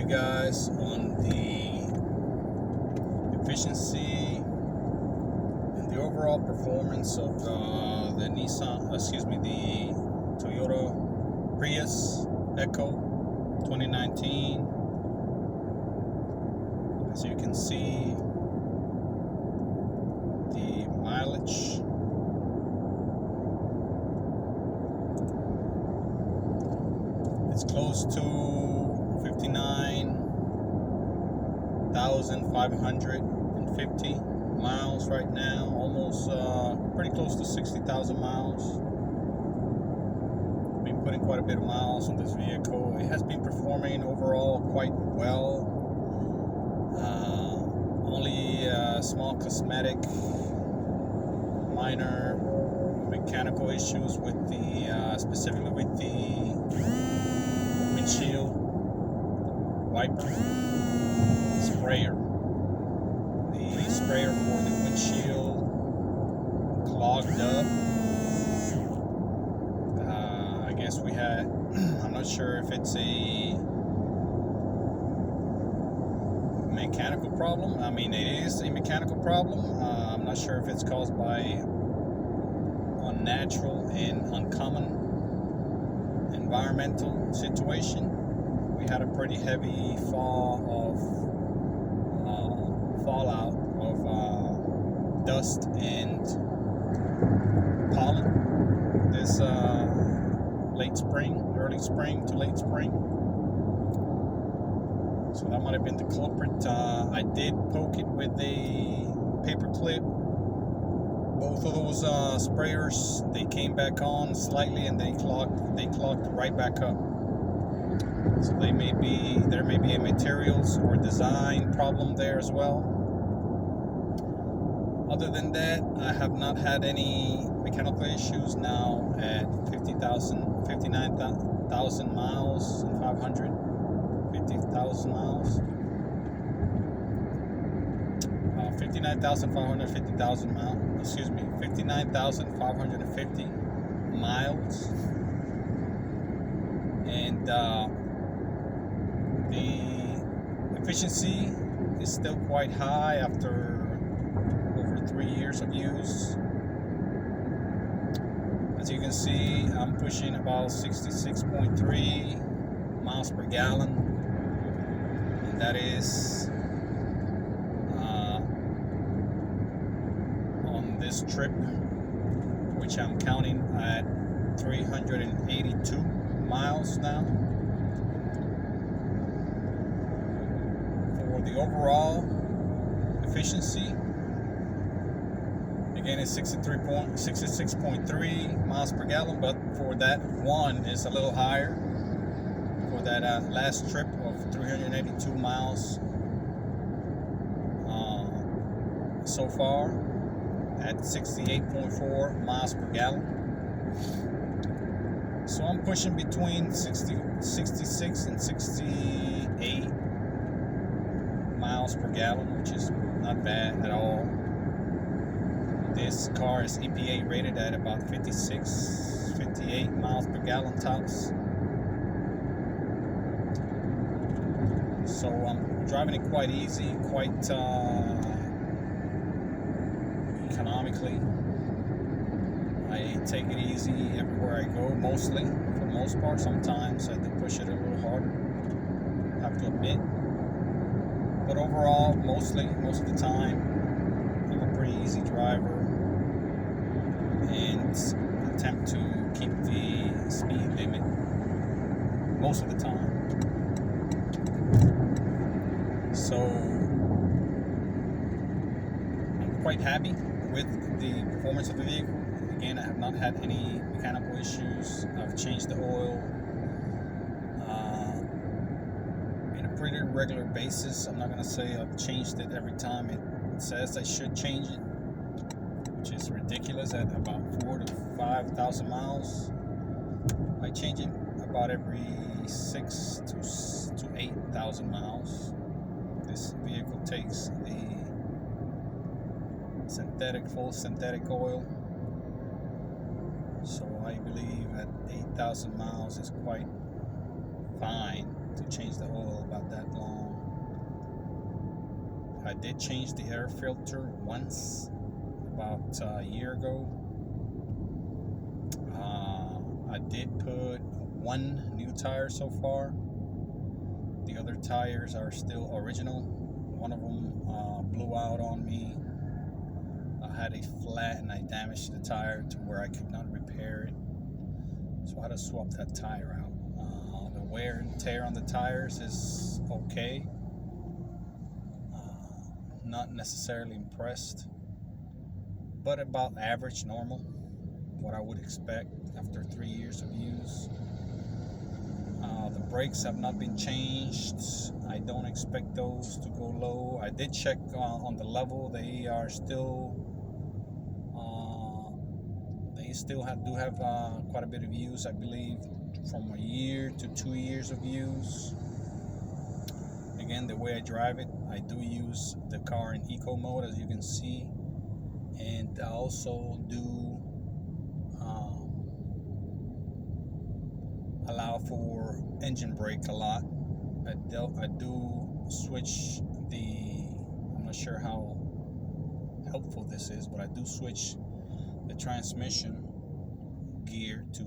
guys on the efficiency and the overall performance of the Toyota Prius Eco 2019. As you can see, the mileage it's close to 59,550 miles right now, almost pretty close to 60,000 miles. Been putting quite a bit of miles on this vehicle. It has been performing overall quite well. Only small cosmetic, minor mechanical issues with the specifically with the windshield wiper sprayer. The sprayer for the windshield clogged up. I guess we had, I'm not sure if it's a mechanical problem. I mean, it is a mechanical problem. I'm not sure if it's caused by unnatural and uncommon environmental situation. We had a pretty heavy fallout of dust and pollen this early spring to late spring. So that might have been the culprit. I did poke it with a paper clip. Both of those sprayers, they came back on slightly and they clogged right back up. So there may be a materials or design problem there as well. Other than that, I have not had any mechanical issues now at 59,000 miles and 550,000 miles. 59,550,000 miles. Excuse me, 59,550 miles. And the efficiency is still quite high after over 3 years of use. As you can see, I'm pushing about 66.3 miles per gallon, and that is on this trip, which I'm counting at 382 miles now. For the overall efficiency, again, it's 66.3 miles per gallon, but for that one is a little higher. For that last trip of 382 miles so far, at 68.4 miles per gallon. So I'm pushing between 66 and 68 miles per gallon, which is not bad at all. This car is EPA rated at about 56, 58 miles per gallon tops. So I'm driving it quite easy, quite economically. I take it easy everywhere I go, mostly, for the most part. Sometimes I do push it a little harder, have to admit. But overall, most of the time, I'm a pretty easy driver and attempt to keep the speed limit most of the time. So I'm quite happy with the performance of the vehicle. Again, I have not had any mechanical issues. I've changed the oil in a pretty regular basis. I'm not going to say I've changed it every time it says I should change it, which is ridiculous at about 4,000 to 5,000 miles. I change it about every 6,000 to 8,000 miles. This vehicle takes the full synthetic oil. So I believe at 8,000 miles is quite fine to change the oil about that long. I did change the air filter once about a year ago. I did put one new tire so far. The other tires are still original. One of them blew out on me. I had a flat and I damaged the tire to where I could not repair it. So I had to swap that tire out. The wear and tear on the tires is okay. Not necessarily impressed, but about average, normal, what I would expect after 3 years of use. The brakes have not been changed. I don't expect those to go low. I did check on the level. They are still do have quite a bit of use, I believe, from a year to 2 years of use. Again, the way I drive it, I do use the car in eco mode, as you can see, and I also do allow for engine brake a lot. I do switch I'm not sure how helpful this is, but I do switch the transmission gear to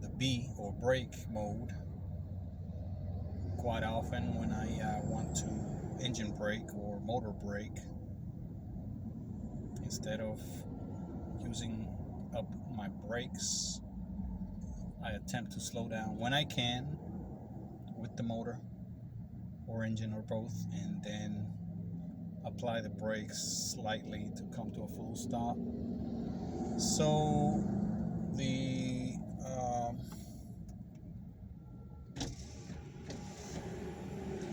the B or brake mode quite often when I want to engine brake or motor brake, instead of using up my brakes. I attempt to slow down when I can with the motor or engine or both, and then apply the brakes slightly to come to a full stop. So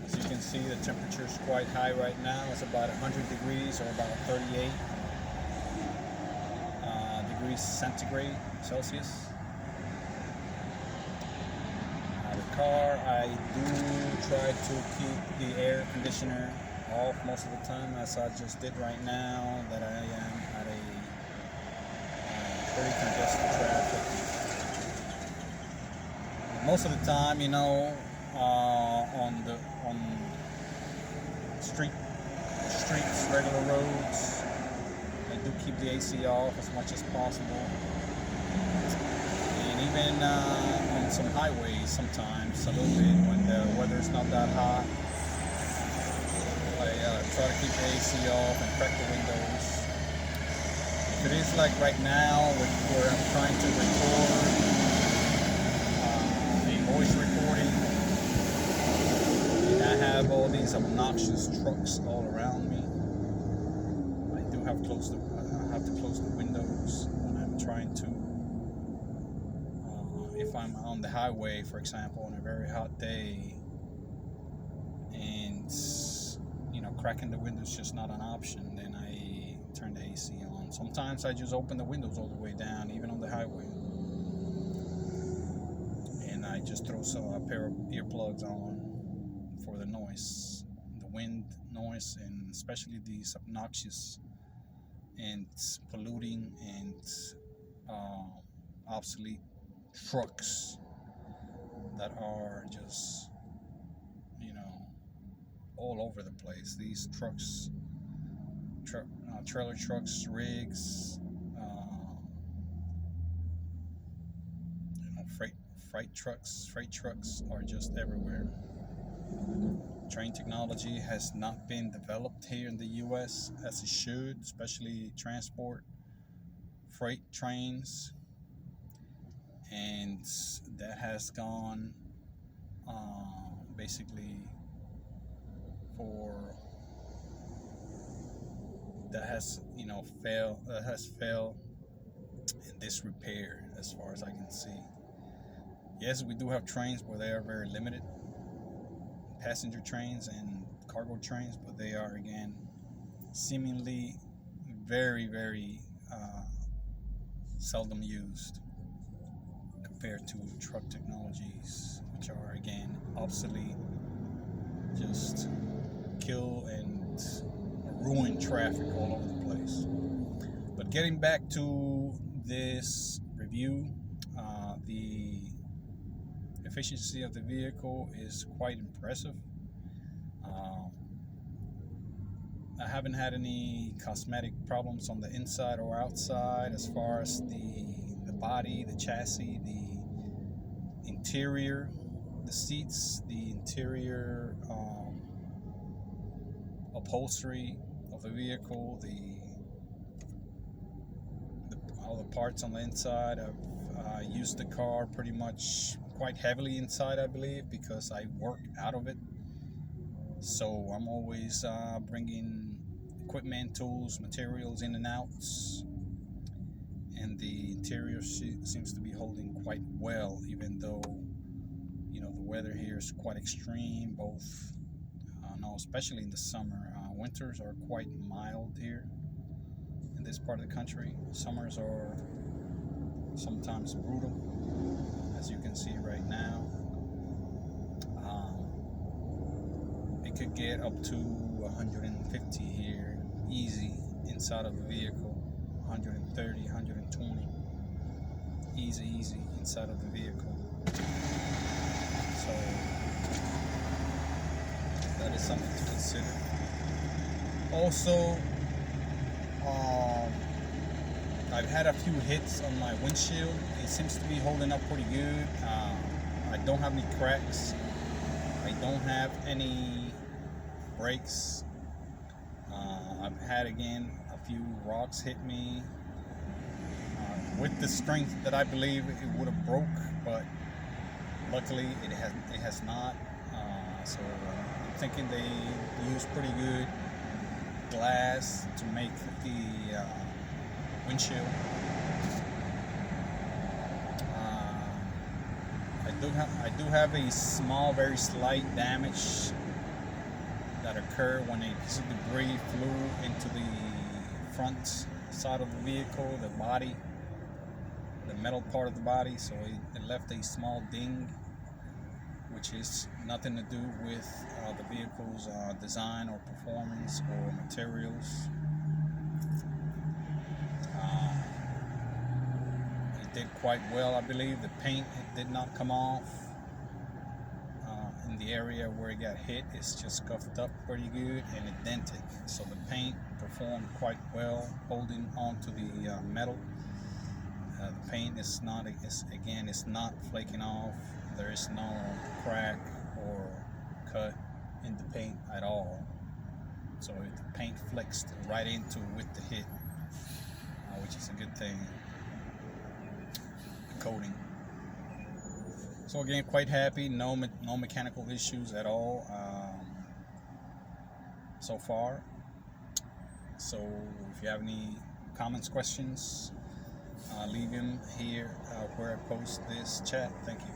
as you can see, the temperature is quite high right now. It's about 100 degrees, or about 38 degrees centigrade Celsius. The car, I do try to keep the air conditioner off most of the time, as I just did right now, that I am at a pretty congested traffic. Most of the time, you know, on streets, regular roads, I do keep the AC off as much as possible. And even on some highways, sometimes a little bit when the weather's not that hot, I try to keep the AC off and crack the windows. If it is like right now, where I'm trying to record a voice recording, and I have all these obnoxious trucks all around me, I do have to close the windows when I'm trying to. If I'm on the highway, for example, on a very hot day, and cracking the windows is just not an option, then I turn the AC on. Sometimes I just open the windows all the way down, even on the highway, and I just throw a pair of earplugs on for the noise, the wind noise, and especially these obnoxious and polluting and obsolete trucks that are just all over the place. These trucks, trailer trucks, rigs, freight trucks are just everywhere. Train technology has not been developed here in the US as it should, especially transport freight trains, and that has gone basically failed in disrepair, as far as I can see. Yes, we do have trains, but they are very limited, passenger trains and cargo trains, but they are, again, seemingly very, very seldom used compared to truck technologies, which are, again, obsolete, just kill and ruin traffic all over the place. But getting back to this review, the efficiency of the vehicle is quite impressive. I haven't had any cosmetic problems on the inside or outside as far as the body, the chassis, the interior, the seats, the interior upholstery of the vehicle, all the parts on the inside. I've used the car pretty much quite heavily inside, I believe, because I work out of it. So I'm always bringing equipment, tools, materials in and out, and the interior seems to be holding quite well, even though the weather here is quite extreme. Both, especially in the summer. Winters are quite mild here in this part of the country. Summers are sometimes brutal, as you can see right now. It could get up to 150 here, easy, inside of the vehicle. 130, 120, easy inside of the vehicle. So that is something to consider. Also, I've had a few hits on my windshield. It seems to be holding up pretty good. I don't have any cracks. I don't have any breaks. I've had, again, a few rocks hit me with the strength that I believe it would have broke, but luckily it has not. So I'm thinking they use pretty good glass to make the windshield. I do have a small, very slight damage that occurred when a piece of debris flew into the front side of the vehicle, the body, the metal part of the body. So it left a small ding, which is nothing to do with the vehicle's design or performance or materials. It did quite well, I believe. The paint, it did not come off. In the area where it got hit, it's just scuffed up pretty good and it dented. So the paint performed quite well, holding onto the metal. The paint is not, it's not flaking off. There is no crack or cut in the paint at all. So the paint flexed right into with the hit, which is a good thing. The coating. So again, quite happy. No mechanical issues at all so far. So if you have any comments, questions, leave them here where I post this chat. Thank you.